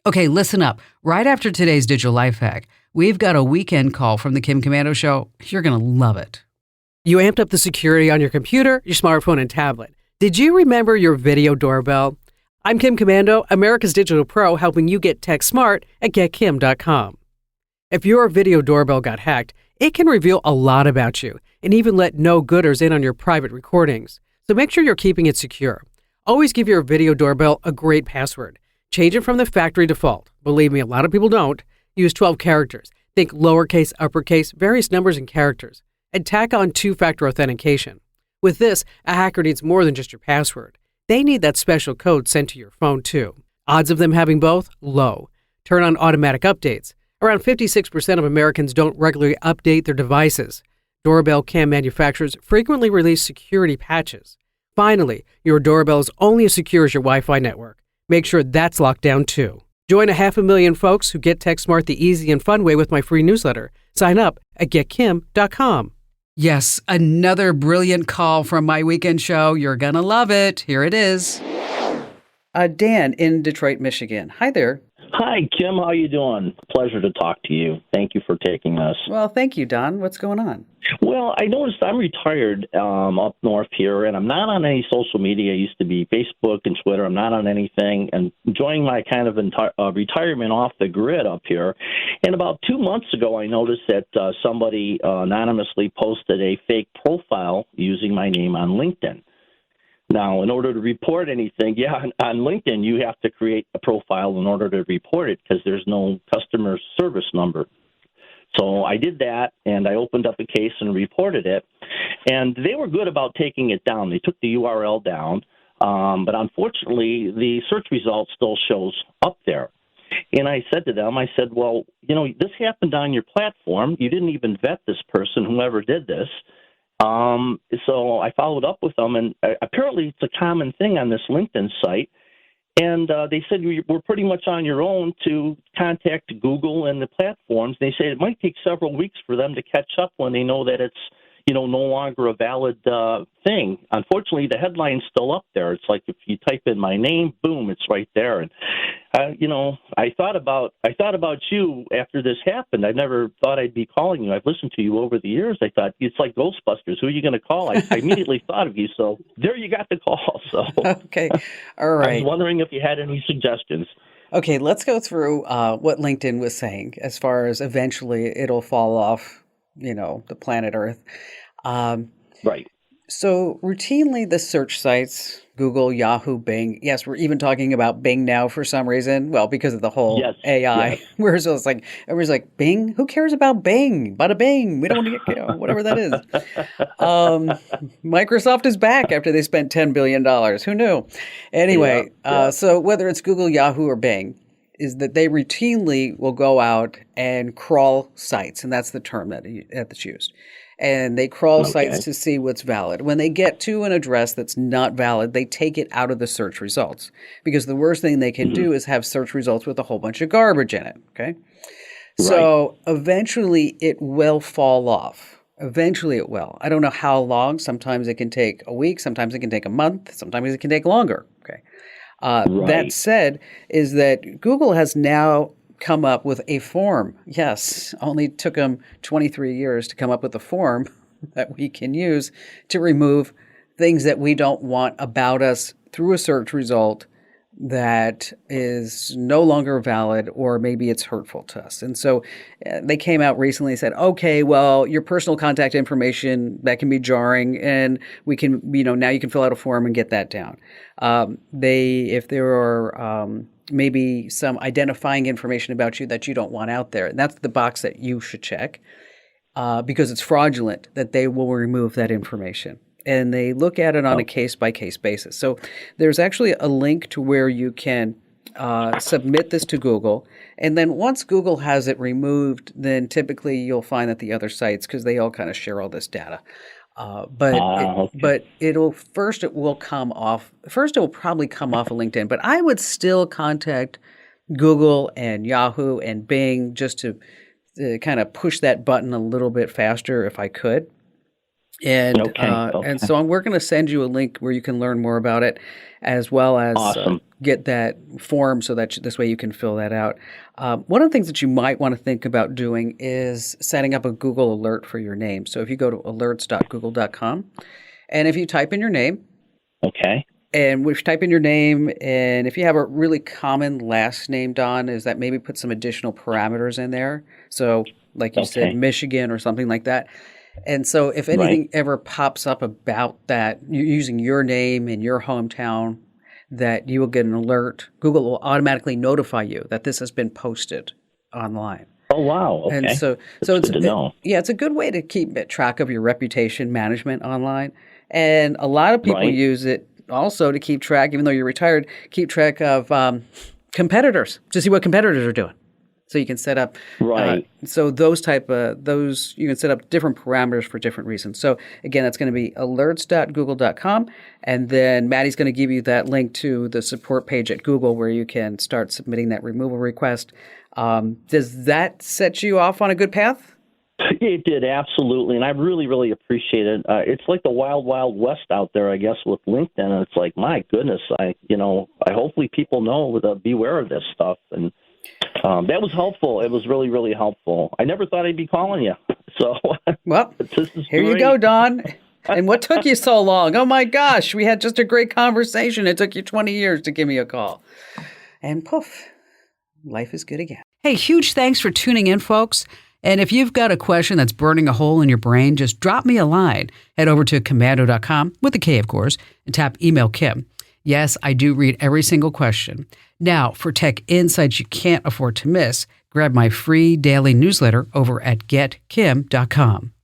Okay, listen up. Right after today's digital life hack, we've got a weekend call from the Kim Commando Show. You're going to love it. You amped up the security on your computer, your smartphone, and tablet. Did you remember your video doorbell? I'm Kim Commando, America's Digital Pro, helping you get tech smart at getkim.com. If your video doorbell got hacked, it can reveal a lot about you and even let no-gooders in on your private recordings. So make sure you're keeping it secure. Always give your video doorbell a great password. Change it from the factory default. Believe me, a lot of people don't. Use 12 characters. Think lowercase, uppercase, various numbers and characters. And tack on two-factor authentication. With this, a hacker needs more than just your password. They need that special code sent to your phone, too. Odds of them having both? Low. Turn on automatic updates. Around 56% of Americans don't regularly update their devices. Doorbell cam manufacturers frequently release security patches. Finally, your doorbell is only as secure as your Wi-Fi network. Make sure that's locked down too. Join 500,000 folks who get tech smart the easy and fun way with my free newsletter. Sign up at getkim.com. Yes, another brilliant call from my weekend show. You're going to love it. Here it is. Dan in Detroit, Michigan. Hi there. Hi, Kim. How you doing? Pleasure to talk to you. Thank you for taking this. Well, thank you, Don. What's going on? Well, I noticed I'm retired up north here, and I'm not on any social media. I used to be Facebook and Twitter. I'm not on anything, and enjoying my kind of retirement off the grid up here. And about 2 months ago, I noticed that somebody anonymously posted a fake profile using my name on LinkedIn. Now, in order to report anything, on LinkedIn, you have to create a profile in order to report it because there's no customer service number. So I did that, and I opened up a case and reported it. And they were good about taking it down. They took the URL down, but unfortunately, the search result still shows up there. And I said to them, well, this happened on your platform. You didn't even vet this person, whoever did this. So I followed up with them, and apparently it's a common thing on this LinkedIn site. And they said, we're pretty much on your own to contact Google and the platforms. They say it might take several weeks for them to catch up when they know that it's, no longer a valid thing. Unfortunately, the headline's still up there. It's like if you type in my name, boom, it's right there. And, I thought about you after this happened. I never thought I'd be calling you. I've listened to you over the years. I thought, it's like Ghostbusters. Who are you going to call? I immediately thought of you. So there you got the call. So Okay. All right. I was wondering if you had any suggestions. Okay, let's go through what LinkedIn was saying as far as eventually it'll fall off, the planet Earth. Right. So routinely the search sites, Google, Yahoo, Bing. Yes, we're even talking about Bing now for some reason. Well, because of the whole AI. Yes. Whereas it's like, everybody's like, Bing? Who cares about Bing? Bada Bing. We don't want to get, whatever that is. Microsoft is back after they spent $10 billion. Who knew? Anyway, so whether it's Google, Yahoo, or Bing, is that they routinely will go out and crawl sites. And that's the term that's used. And they crawl sites to see what's valid. When they get to an address that's not valid, they take it out of the search results. Because the worst thing they can do is have search results with a whole bunch of garbage in it. Okay? Right. So eventually it will fall off. Eventually it will. I don't know how long. Sometimes it can take a week. Sometimes it can take a month. Sometimes it can take longer. Okay. That said, is that Google has now come up with a form. Yes, only took them 23 years to come up with a form that we can use to remove things that we don't want about us through a search result that is no longer valid, or maybe it's hurtful to us. And so they came out recently and said, okay, well, your personal contact information, that can be jarring, and we can, now you can fill out a form and get that down. If there are maybe some identifying information about you that you don't want out there, and that's the box that you should check because it's fraudulent, that they will remove that information. And they look at it on a case-by-case basis. So there's actually a link to where you can submit this to Google. And then once Google has it removed, then typically you'll find that the other sites, because they all kind of share all this data. But it will probably come off of LinkedIn. But I would still contact Google and Yahoo and Bing just to kind of push that button a little bit faster if I could. And Okay. and so we're going to send you a link where you can learn more about it, as well as Awesome. get that form so that this way you can fill that out. One of the things that you might want to think about doing is setting up a Google alert for your name. So if you go to alerts.google.com, and if you type in your name, Okay. and if you type in your name, and if you have a really common last name, Don, is that maybe put some additional parameters in there. So like you said, Okay. Michigan or something like that. And so if anything ever pops up about that, you're using your name in your hometown, that you will get an alert. Google will automatically notify you that this has been posted online. Oh, wow. Okay. And so That's it's good to know. yeah, it's a good way to keep track of your reputation management online. And a lot of people Right. use it also to keep track, even though you're retired, keep track of competitors to see what competitors are doing. So you can set up Right. so those you can set up different parameters for different reasons. So again, that's going to be alerts.google.com, and then Maddie's going to give you that link to the support page at Google where you can start submitting that removal request. Does that set you off on a good path? It did, absolutely, and I really, really appreciate it. It's like the wild, wild west out there, I guess, with LinkedIn. And it's like, my goodness, I hopefully people know to beware of this stuff. And that was helpful. It was really, really helpful. I never thought I'd be calling you. So, Well, this is here you great. go, Don. And what took you so long? Oh my gosh, we had just a great conversation. It took you 20 years to give me a call. And poof, life is good again. Hey, huge thanks for tuning in, folks. And if you've got a question that's burning a hole in your brain, just drop me a line. Head over to komando.com, with a K, of course, and tap Email Kim. Yes, I do read every single question. Now, for tech insights you can't afford to miss, grab my free daily newsletter over at getkim.com.